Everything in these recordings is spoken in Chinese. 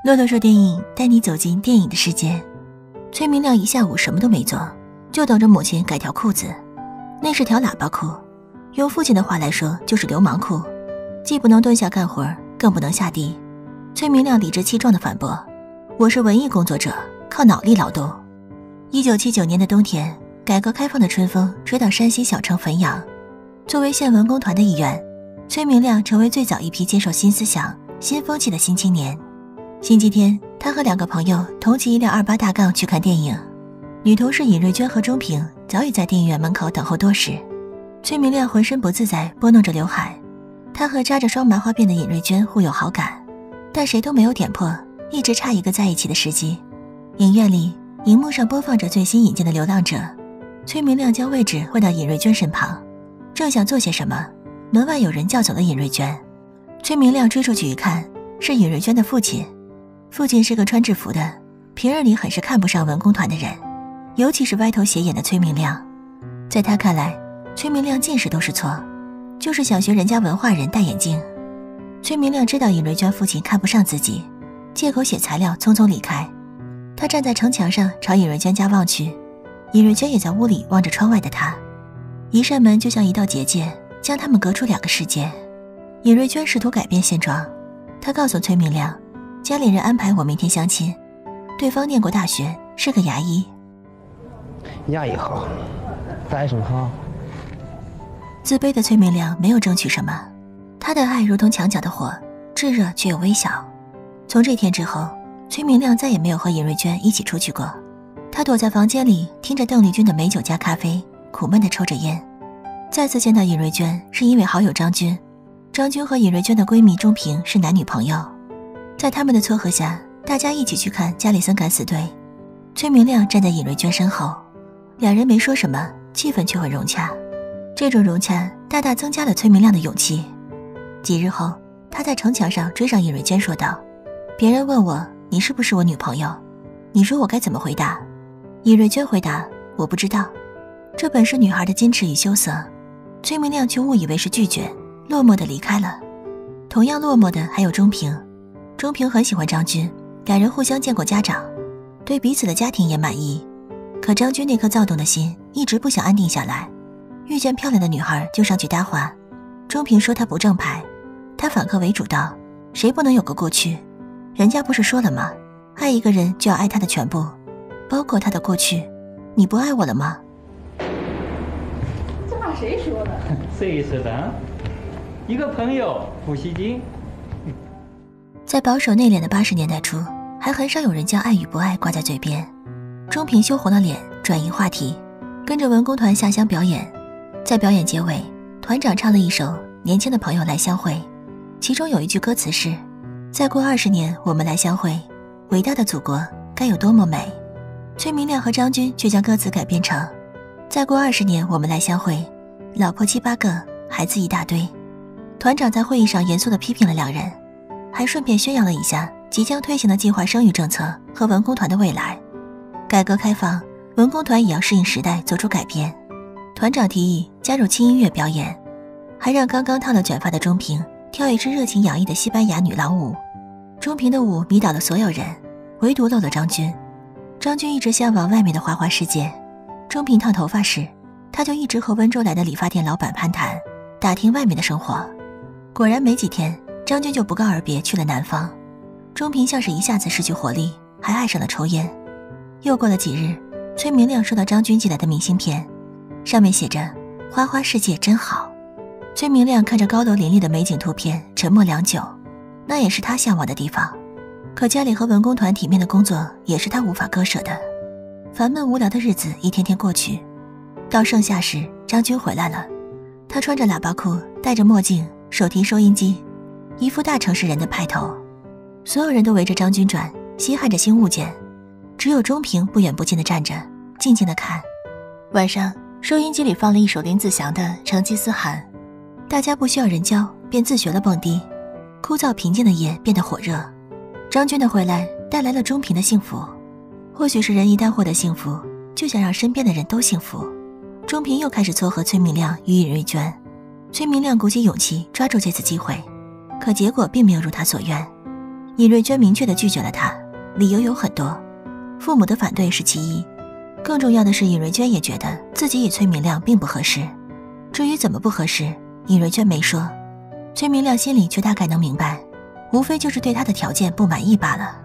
骆驼说电影带你走进电影的世界。崔明亮一下午什么都没做，就等着母亲改条裤子。那是条喇叭裤，用父亲的话来说就是流氓裤，既不能蹲下干活，更不能下地。崔明亮理直气壮地反驳，我是文艺工作者，靠脑力劳动。1979年的冬天，改革开放的春风吹到山西小城汾阳。作为县文工团的一员，崔明亮成为最早一批接受新思想、新风气的新青年。星期天，他和2个朋友同骑一辆28大杠去看电影。女同事尹瑞娟和钟平早已在电影院门口等候多时。崔明亮浑身不自在，拨弄着刘海。他和扎着双麻花辫的尹瑞娟互有好感，但谁都没有点破，一直差一个在一起的时机。影院里，荧幕上播放着最新引进的《流浪者》。崔明亮将位置换到尹瑞娟身旁，正想做些什么，门外有人叫走了尹瑞娟。崔明亮追出去一看，是尹瑞娟的父亲。父亲是个穿制服的，平日里很是看不上文工团的人，尤其是歪头斜眼的崔明亮。在他看来，崔明亮近视都是错，就是想学人家文化人戴眼镜。崔明亮知道尹瑞娟父亲看不上自己，借口写材料匆匆离开。他站在城墙上朝尹瑞娟家望去，尹瑞娟也在屋里望着窗外的他。一扇门就像一道结界，将他们隔出2个世界。尹瑞娟试图改变现状，她告诉崔明亮，家里人安排我明天相亲，对方念过大学，是个牙医。牙医好，大医生好。自卑的崔明亮没有争取什么，他的爱如同墙角的火，炙热却又微小。从这天之后，崔明亮再也没有和尹瑞娟一起出去过。他躲在房间里，听着邓丽君的美酒加咖啡，苦闷地抽着烟。再次见到尹瑞娟是因为好友张军，张军和尹瑞娟的闺蜜钟平是男女朋友。在他们的撮合下，大家一起去看加里森敢死队。崔明亮站在尹瑞娟身后，2人没说什么，气氛却很融洽。这种融洽大大增加了崔明亮的勇气。几日后，他在城墙上追上尹瑞娟说道，别人问我你是不是我女朋友，你说我该怎么回答？尹瑞娟回答，我不知道。这本是女孩的矜持与羞涩，崔明亮却误以为是拒绝，落寞地离开了。同样落寞的还有钟平。钟平很喜欢张军，2人互相见过家长，对彼此的家庭也满意。可张军那颗躁动的心一直不想安定下来，遇见漂亮的女孩就上去搭话。钟平说他不正派，他反客为主道，谁不能有个过去？人家不是说了吗？爱一个人就要爱他的全部，包括他的过去。你不爱我了吗？这话谁说的？谁说的？一个朋友，不吸金。在保守内敛的80年代初，还很少有人将爱与不爱挂在嘴边。钟平羞红了脸，转移话题，跟着文工团下乡表演。在表演结尾，团长唱了一首《年轻的朋友来相会》，其中有一句歌词是，再过20年我们来相会，伟大的祖国该有多么美。崔明亮和张军却将歌词改编成，再过20年我们来相会，老婆7、8个，孩子一大堆。团长在会议上严肃地批评了2人，还顺便宣扬了一下即将推行的计划生育政策和文工团的未来。改革开放，文工团也要适应时代，做出改变。团长提议加入轻音乐表演，还让刚刚烫了卷发的钟平跳一支热情洋溢的西班牙女郎舞。钟平的舞迷倒了所有人，唯独漏了张军。张军一直向往外面的花花世界。钟平烫头发时，他就一直和温州来的理发店老板攀谈，打听外面的生活。果然没几天，张军就不告而别去了南方。钟平像是一下子失去活力，还爱上了抽烟。又过了几日，崔明亮收到张军寄来的明信片，上面写着花花世界真好。崔明亮看着高楼林立的美景图片，沉默良久。那也是他向往的地方，可家里和文工团体面的工作也是他无法割舍的。烦闷无聊的日子一天天过去，到盛夏时，张军回来了。他穿着喇叭裤，戴着墨镜，手提收音机，一副大城市人的派头。所有人都围着张军转，稀罕着新物件，只有钟平不远不近地站着，静静地看。晚上，收音机里放了一首林子祥的《成吉思汗》，大家不需要人教，便自学了蹦迪。枯燥平静的夜变得火热。张军的回来带来了钟平的幸福。或许是人一旦获得幸福，就想让身边的人都幸福。钟平又开始撮合崔明亮与尹瑞娟。崔明亮鼓起勇气抓住这次机会，可结果并没有如他所愿。尹瑞娟明确地拒绝了他，理由有很多，父母的反对是其一，更重要的是尹瑞娟也觉得自己与崔明亮并不合适。至于怎么不合适，尹瑞娟没说，崔明亮心里却大概能明白，无非就是对他的条件不满意罢了。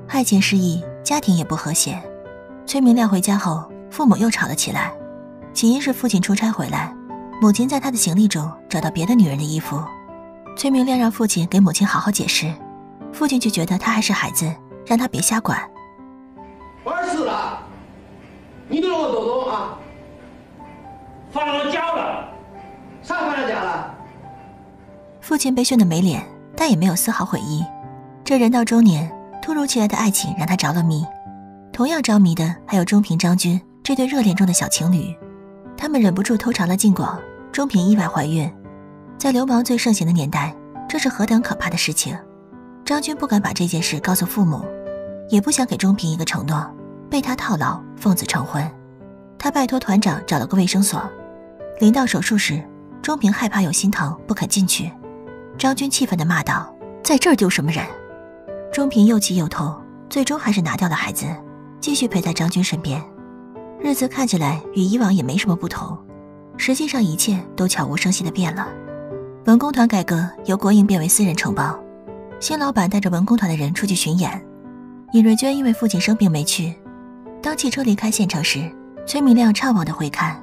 爱情失意，家庭也不和谐。崔明亮回家后，父母又吵了起来，起因是父亲出差回来，母亲在他的行李中找到别的女人的衣服。崔明亮让父亲给母亲好好解释，父亲却觉得他还是孩子，让他别瞎管。24了，你都让我走动啊！放了家了。啥放了家了？父亲被训得没脸，但也没有丝毫悔意。这人到中年，突如其来的爱情让他着了迷。同样着迷的还有钟平、张军这对热恋中的小情侣。他们忍不住偷尝了禁果，钟平意外怀孕。在流氓最盛行的年代，这是何等可怕的事情。张军不敢把这件事告诉父母，也不想给钟平一个承诺，被他套牢，奉子成婚。他拜托团长找了个卫生所，临到手术时，钟平害怕又心疼，不肯进去。张军气愤地骂道：“在这儿丢什么人？”钟平又气又痛，最终还是拿掉了孩子，继续陪在张军身边。日子看起来与以往也没什么不同，实际上一切都悄无声息地变了。文工团改革由国营变为私人承包，新老板带着文工团的人出去巡演。尹瑞娟因为父亲生病没去。当汽车离开县城时，崔明亮怅望地回看，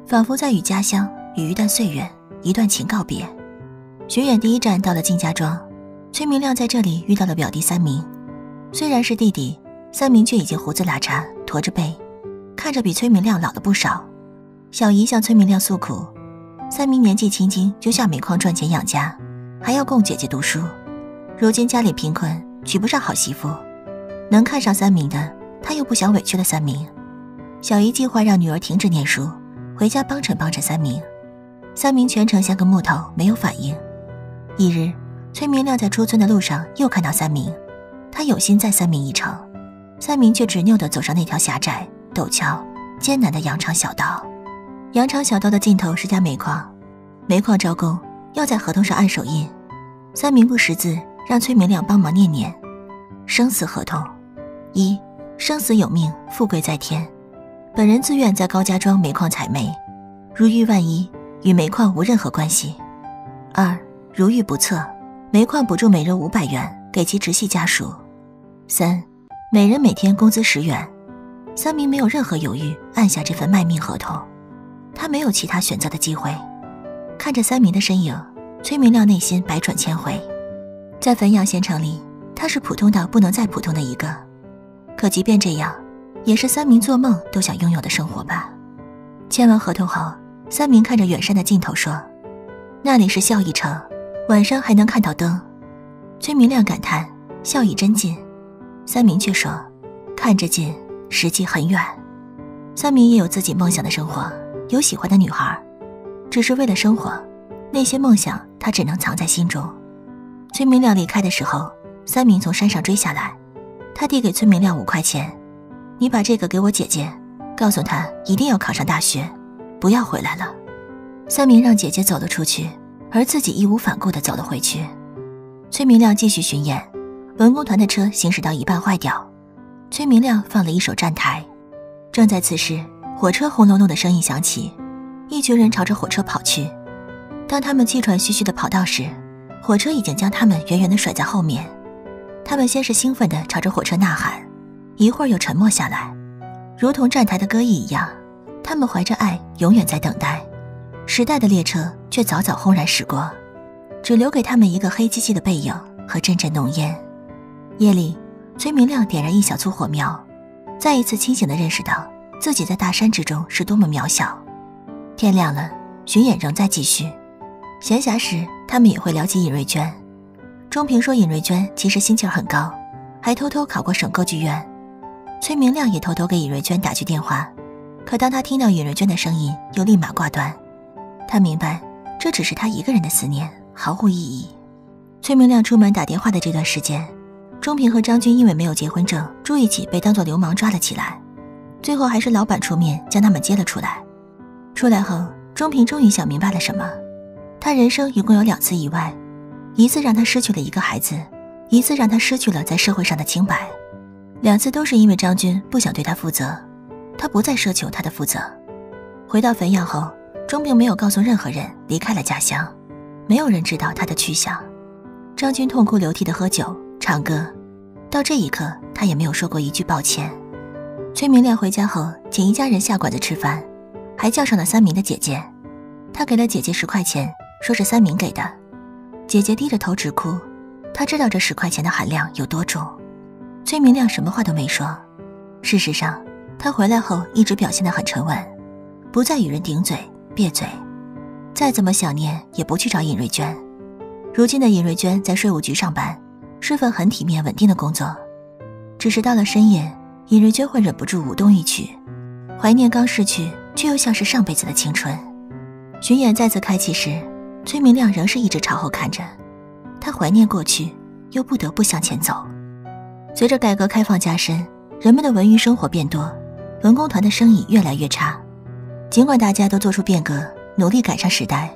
仿佛在与家乡与一段岁月、一段情告别。巡演第一站到了靳家庄，崔明亮在这里遇到了表弟三明。虽然是弟弟，三明却已经胡子拉碴，驼着背，看着比崔明亮老了不少。小姨向崔明亮诉苦，三明年纪轻轻就下煤矿赚钱养家，还要供姐姐读书。如今家里贫困，娶不上好媳妇，能看上三明的，他又不想委屈了三明。小姨计划让女儿停止念书，回家帮衬帮衬三明。三明全程像个木头，没有反应。一日，崔明亮在出村的路上又看到三明，他有心载三明一程，三明却执拗地走上那条狭窄、陡峭、艰难的羊肠小道。羊肠小道的尽头是家煤矿，煤矿招工要在合同上按手印。三明不识字，让崔明亮帮忙念念：生死合同，一，生死有命，富贵在天。本人自愿在高家庄煤矿采煤，如遇万一，与煤矿无任何关系。二，如遇不测，煤矿补助每人500元给其直系家属。三，每人每天工资10元。三明没有任何犹豫，按下这份卖命合同。他没有其他选择的机会。看着三明的身影，崔明亮内心百转千回。在汾阳县城里，他是普通到不能再普通的一个，可即便这样，也是三明做梦都想拥有的生活吧。签完合同后，三明看着远山的尽头说：“那里是孝义城，晚上还能看到灯。”崔明亮感叹：“孝义真近。”三明却说：“看着近，实际很远。”三明也有自己梦想的生活，有喜欢的女孩，只是为了生活，那些梦想他只能藏在心中。崔明亮离开的时候，三明从山上追下来，他递给崔明亮5块钱：“你把这个给我姐姐，告诉她一定要考上大学，不要回来了。”三明让姐姐走了出去，而自己义无反顾地走了回去。崔明亮继续巡演，文工团的车行驶到一半坏掉，崔明亮放了一首站台。正在此时，火车轰隆隆的声音响起，一群人朝着火车跑去。当他们气喘吁吁地跑到时，火车已经将他们远远地甩在后面。他们先是兴奋地朝着火车呐喊，一会儿又沉默下来，如同站台的歌艺一样，他们怀着爱永远在等待。时代的列车却早早轰然驶过，只留给他们一个黑漆漆的背影和阵阵浓烟。夜里，崔明亮点燃一小簇火苗，再一次清醒地认识到自己在大山之中是多么渺小。天亮了，巡演仍在继续。闲暇时，他们也会聊起尹瑞娟。钟平说尹瑞娟其实心气儿很高，还偷偷考过省歌剧院。崔明亮也偷偷给尹瑞娟打去电话，可当他听到尹瑞娟的声音，又立马挂断。他明白，这只是他一个人的思念，毫无意义。崔明亮出门打电话的这段时间，钟平和张军因为没有结婚证，住一起被当作流氓抓了起来，最后还是老板出面将他们接了出来。出来后，钟平终于想明白了什么。他人生一共有2次意外，一次让他失去了一个孩子，一次让他失去了在社会上的清白，2次都是因为张军不想对他负责，他不再奢求他的负责。回到汾阳后，钟平没有告诉任何人离开了家乡，没有人知道他的去向。张军痛哭流涕地喝酒唱歌，到这一刻他也没有说过一句抱歉。崔明亮回家后请一家人下馆子吃饭，还叫上了3名的姐姐，他给了姐姐10块钱，说是3名给的。姐姐低着头直哭，她知道这10块钱的含量有多重。崔明亮什么话都没说，事实上他回来后一直表现得很沉稳，不再与人顶嘴别嘴，再怎么想念也不去找尹瑞娟。如今的尹瑞娟在税务局上班，是份很体面稳定的工作，只是到了深夜，尹瑞娟会忍不住舞动一曲，怀念刚逝去却又像是上辈子的青春。巡演再次开启时，崔明亮仍是一直朝后看着，他怀念过去，又不得不向前走。随着改革开放加深，人们的文娱生活变多，文工团的生意越来越差。尽管大家都做出变革，努力赶上时代，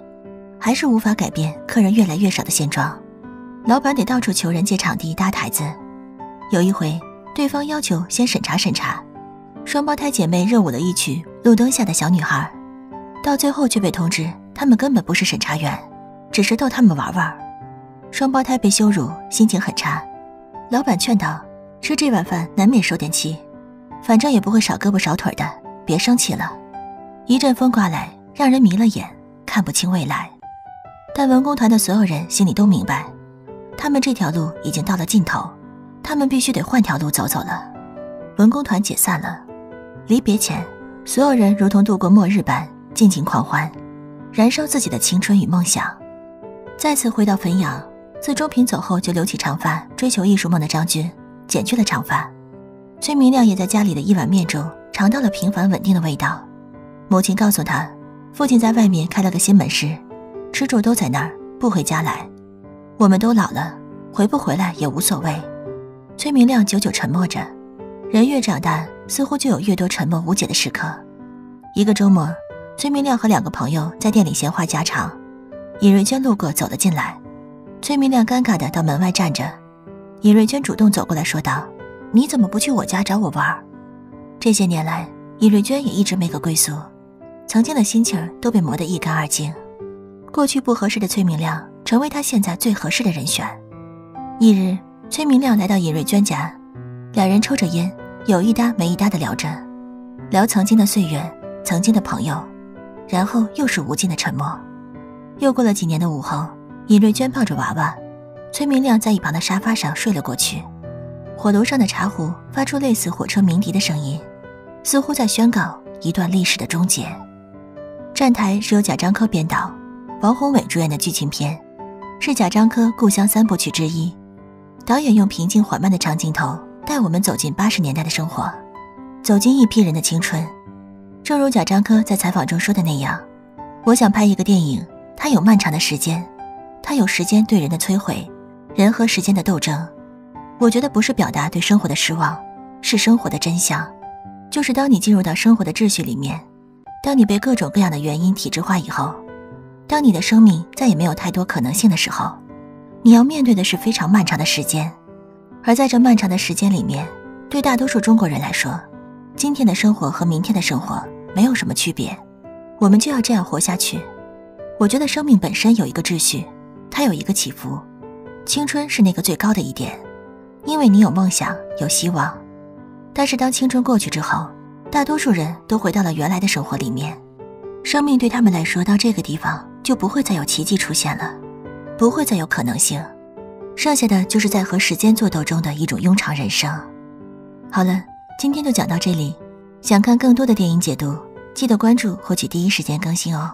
还是无法改变客人越来越少的现状。老板得到处求人借场地搭台子。有一回，对方要求先审查审查，双胞胎姐妹热舞了一曲《路灯下的小女孩》，到最后却被通知他们根本不是审查员，只是逗他们玩玩。双胞胎被羞辱，心情很差。老板劝道，吃这碗饭难免受点气，反正也不会少胳膊少腿的，别生气了。一阵风刮来，让人迷了眼，看不清未来。但文工团的所有人心里都明白，他们这条路已经到了尽头，他们必须得换条路走走了。文工团解散了，离别前，所有人如同度过末日般尽情狂欢，燃烧自己的青春与梦想。再次回到汾阳，自钟平走后就留起长发追求艺术梦的张军剪去了长发。崔明亮也在家里的一碗面中尝到了平凡稳定的味道。母亲告诉他，父亲在外面开了个新门市，吃住都在那儿，不回家来。我们都老了，回不回来也无所谓。崔明亮久久沉默着，人越长大，似乎就有越多沉默无解的时刻。一个周末，崔明亮和2个朋友在店里闲话家常，尹瑞娟路过走了进来，崔明亮尴尬地到门外站着，尹瑞娟主动走过来说道，你怎么不去我家找我玩？这些年来，尹瑞娟也一直没个归宿，曾经的心情都被磨得一干二净。过去不合适的崔明亮成为他现在最合适的人选。一日，崔明亮来到尹瑞娟家，2人抽着烟，有一搭没一搭地聊着，聊曾经的岁月，曾经的朋友，然后又是无尽的沉默。又过了几年的午后，尹瑞娟抱着娃娃，崔明亮在一旁的沙发上睡了过去。火炉上的茶壶发出类似火车鸣笛的声音，似乎在宣告一段历史的终结。站台是由贾樟柯编导，王宏伟主演的剧情片，是贾樟柯故乡3部曲之一。导演用平静缓慢的长镜头带我们走进80年代的生活，走进一批人的青春。正如贾樟柯在采访中说的那样，我想拍一个电影，它有漫长的时间，它有时间对人的摧毁，人和时间的斗争。我觉得不是表达对生活的失望，是生活的真相。就是当你进入到生活的秩序里面，当你被各种各样的原因体制化以后，当你的生命再也没有太多可能性的时候，你要面对的是非常漫长的时间。而在这漫长的时间里面，对大多数中国人来说，今天的生活和明天的生活没有什么区别，我们就要这样活下去。我觉得生命本身有一个秩序，它有一个起伏，青春是那个最高的一点，因为你有梦想，有希望。但是当青春过去之后，大多数人都回到了原来的生活里面，生命对他们来说到这个地方就不会再有奇迹出现了，不会再有可能性，剩下的就是在和时间做斗争的一种庸常人生。好了，今天就讲到这里，想看更多的电影解读，记得关注获取第一时间更新哦。